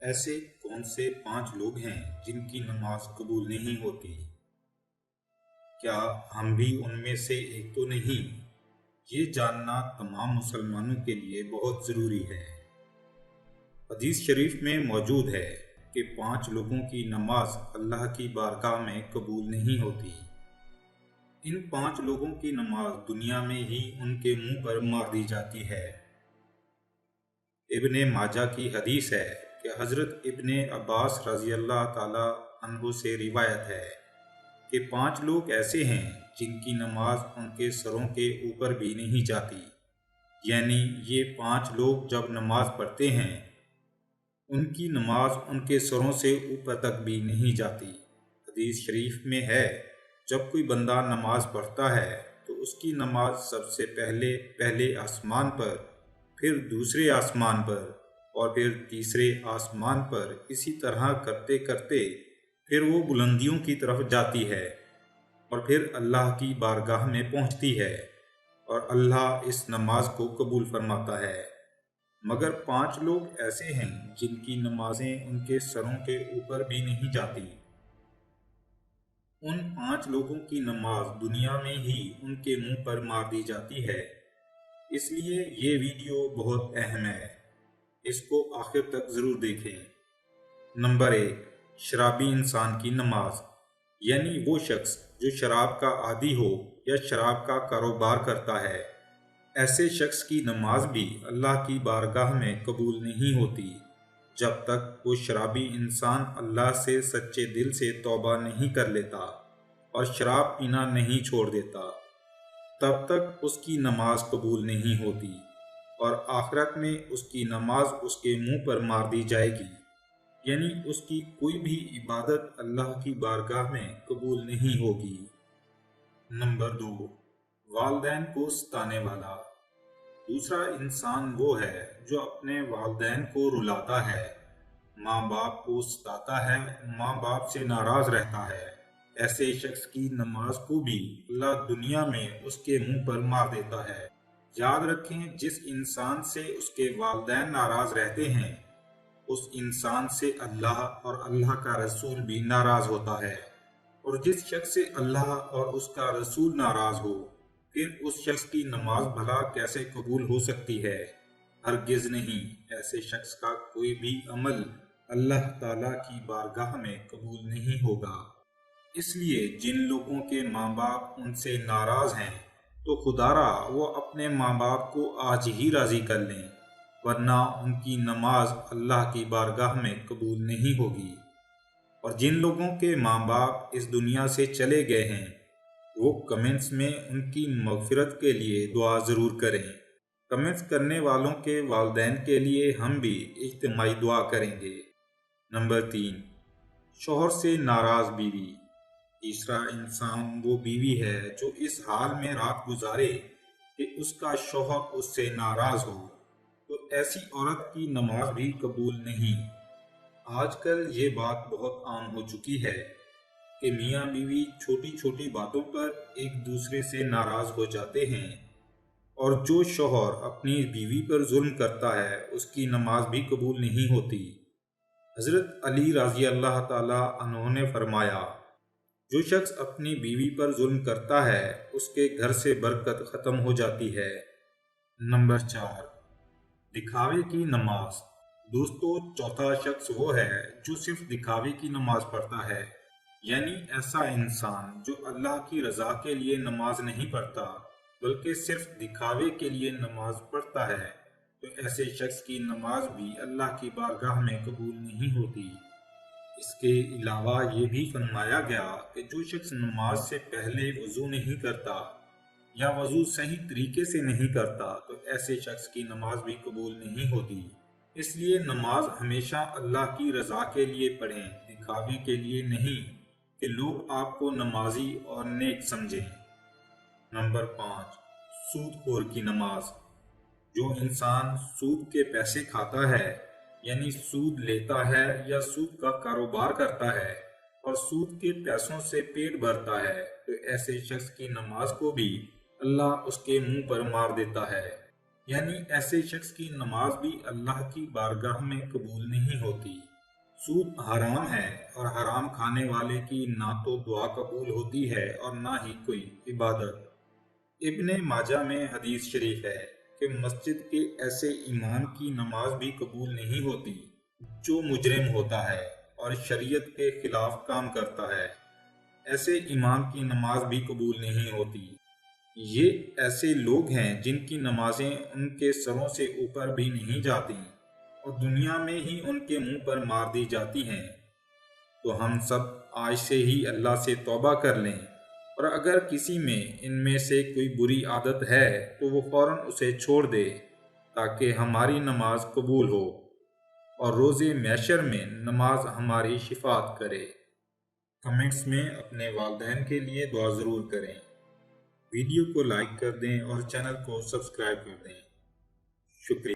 ایسے کون سے 5 لوگ ہیں جن کی نماز قبول نہیں ہوتی؟ کیا ہم بھی ان میں سے ایک تو نہیں؟ یہ جاننا تمام مسلمانوں کے لیے بہت ضروری ہے۔ حدیث شریف میں موجود ہے کہ 5 لوگوں کی نماز اللہ کی بارگاہ میں قبول نہیں ہوتی۔ ان 5 لوگوں کی نماز دنیا میں ہی ان کے منہ پر مار دی جاتی ہے۔ ابن ماجہ کی حدیث ہے کہ حضرت ابن عباس رضی اللہ تعالی عنہ سے روایت ہے کہ 5 لوگ ایسے ہیں جن کی نماز ان کے سروں کے اوپر بھی نہیں جاتی، یعنی یہ 5 لوگ جب نماز پڑھتے ہیں ان کی نماز ان کے سروں سے اوپر تک بھی نہیں جاتی۔ حدیث شریف میں ہے جب کوئی بندہ نماز پڑھتا ہے تو اس کی نماز سب سے پہلے آسمان پر، پھر دوسرے آسمان پر اور پھر تیسرے آسمان پر، اسی طرح کرتے کرتے پھر وہ بلندیوں کی طرف جاتی ہے اور پھر اللہ کی بارگاہ میں پہنچتی ہے اور اللہ اس نماز کو قبول فرماتا ہے۔ مگر 5 لوگ ایسے ہیں جن کی نمازیں ان کے سروں کے اوپر بھی نہیں جاتی۔ ان 5 لوگوں کی نماز دنیا میں ہی ان کے منہ پر مار دی جاتی ہے۔ اس لیے یہ ویڈیو بہت اہم ہے، اس کو آخر تک ضرور دیکھیں۔ نمبر 1، شرابی انسان کی نماز، یعنی وہ شخص جو شراب کا عادی ہو یا شراب کا کاروبار کرتا ہے، ایسے شخص کی نماز بھی اللہ کی بارگاہ میں قبول نہیں ہوتی جب تک وہ شرابی انسان اللہ سے سچے دل سے توبہ نہیں کر لیتا اور شراب پینا نہیں چھوڑ دیتا، تب تک اس کی نماز قبول نہیں ہوتی اور آخرت میں اس کی نماز اس کے منہ پر مار دی جائے گی، یعنی اس کی کوئی بھی عبادت اللہ کی بارگاہ میں قبول نہیں ہوگی۔ نمبر 2، والدین کو ستانے والا۔ دوسرا انسان وہ ہے جو اپنے والدین کو رلاتا ہے، ماں باپ کو ستاتا ہے، ماں باپ سے ناراض رہتا ہے۔ ایسے شخص کی نماز کو بھی اللہ دنیا میں اس کے منہ پر مار دیتا ہے۔ یاد رکھیں، جس انسان سے اس کے والدین ناراض رہتے ہیں اس انسان سے اللہ اور اللہ کا رسول بھی ناراض ہوتا ہے، اور جس شخص سے اللہ اور اس کا رسول ناراض ہو پھر اس شخص کی نماز بھلا کیسے قبول ہو سکتی ہے؟ ہرگز نہیں۔ ایسے شخص کا کوئی بھی عمل اللہ تعالیٰ کی بارگاہ میں قبول نہیں ہوگا۔ اس لیے جن لوگوں کے ماں باپ ان سے ناراض ہیں تو خدا را وہ اپنے ماں باپ کو آج ہی راضی کر لیں، ورنہ ان کی نماز اللہ کی بارگاہ میں قبول نہیں ہوگی۔ اور جن لوگوں کے ماں باپ اس دنیا سے چلے گئے ہیں وہ کمنٹس میں ان کی مغفرت کے لیے دعا ضرور کریں۔ کمنٹس کرنے والوں کے والدین کے لیے ہم بھی اجتماعی دعا کریں گے۔ نمبر 3، شوہر سے ناراض بیوی۔ تیسرا انسان وہ بیوی ہے جو اس حال میں رات گزارے کہ اس کا شوہر اس سے ناراض ہو، تو ایسی عورت کی نماز بھی قبول نہیں۔ آج کل یہ بات بہت عام ہو چکی ہے کہ میاں بیوی چھوٹی چھوٹی باتوں پر ایک دوسرے سے ناراض ہو جاتے ہیں، اور جو شوہر اپنی بیوی پر ظلم کرتا ہے اس کی نماز بھی قبول نہیں ہوتی۔ حضرت علی رضی اللہ تعالی عنہ نے فرمایا، جو شخص اپنی بیوی پر ظلم کرتا ہے اس کے گھر سے برکت ختم ہو جاتی ہے۔ نمبر 4، دکھاوے کی نماز۔ دوستو، چوتھا شخص وہ ہے جو صرف دکھاوے کی نماز پڑھتا ہے، یعنی ایسا انسان جو اللہ کی رضا کے لیے نماز نہیں پڑھتا بلکہ صرف دکھاوے کے لیے نماز پڑھتا ہے، تو ایسے شخص کی نماز بھی اللہ کی بارگاہ میں قبول نہیں ہوتی۔ اس کے علاوہ یہ بھی فرمایا گیا کہ جو شخص نماز سے پہلے وضو نہیں کرتا یا وضو صحیح طریقے سے نہیں کرتا تو ایسے شخص کی نماز بھی قبول نہیں ہوتی۔ اس لیے نماز ہمیشہ اللہ کی رضا کے لیے پڑھیں، دکھاوے کے لیے نہیں کہ لوگ آپ کو نمازی اور نیک سمجھیں۔ نمبر 5، سود خور کی نماز۔ جو انسان سود کے پیسے کھاتا ہے، یعنی سود لیتا ہے یا سود کا کاروبار کرتا ہے اور سود کے پیسوں سے پیٹ بھرتا ہے، تو ایسے شخص کی نماز کو بھی اللہ اس کے منہ پر مار دیتا ہے، یعنی ایسے شخص کی نماز بھی اللہ کی بارگاہ میں قبول نہیں ہوتی۔ سود حرام ہے اور حرام کھانے والے کی نہ تو دعا قبول ہوتی ہے اور نہ ہی کوئی عبادت۔ ابن ماجہ میں حدیث شریف ہے کہ مسجد کے ایسے امام کی نماز بھی قبول نہیں ہوتی جو مجرم ہوتا ہے اور شریعت کے خلاف کام کرتا ہے۔ ایسے امام کی نماز بھی قبول نہیں ہوتی۔ یہ ایسے لوگ ہیں جن کی نمازیں ان کے سروں سے اوپر بھی نہیں جاتی اور دنیا میں ہی ان کے منہ پر مار دی جاتی ہیں۔ تو ہم سب آج سے ہی اللہ سے توبہ کر لیں، اور اگر کسی میں ان میں سے کوئی بری عادت ہے تو وہ فوراً اسے چھوڑ دے تاکہ ہماری نماز قبول ہو اور روز محشر میں نماز ہماری شفاعت کرے۔ کمنٹس میں اپنے والدین کے لیے دعا ضرور کریں، ویڈیو کو لائک کر دیں اور چینل کو سبسکرائب کر دیں۔ شکریہ۔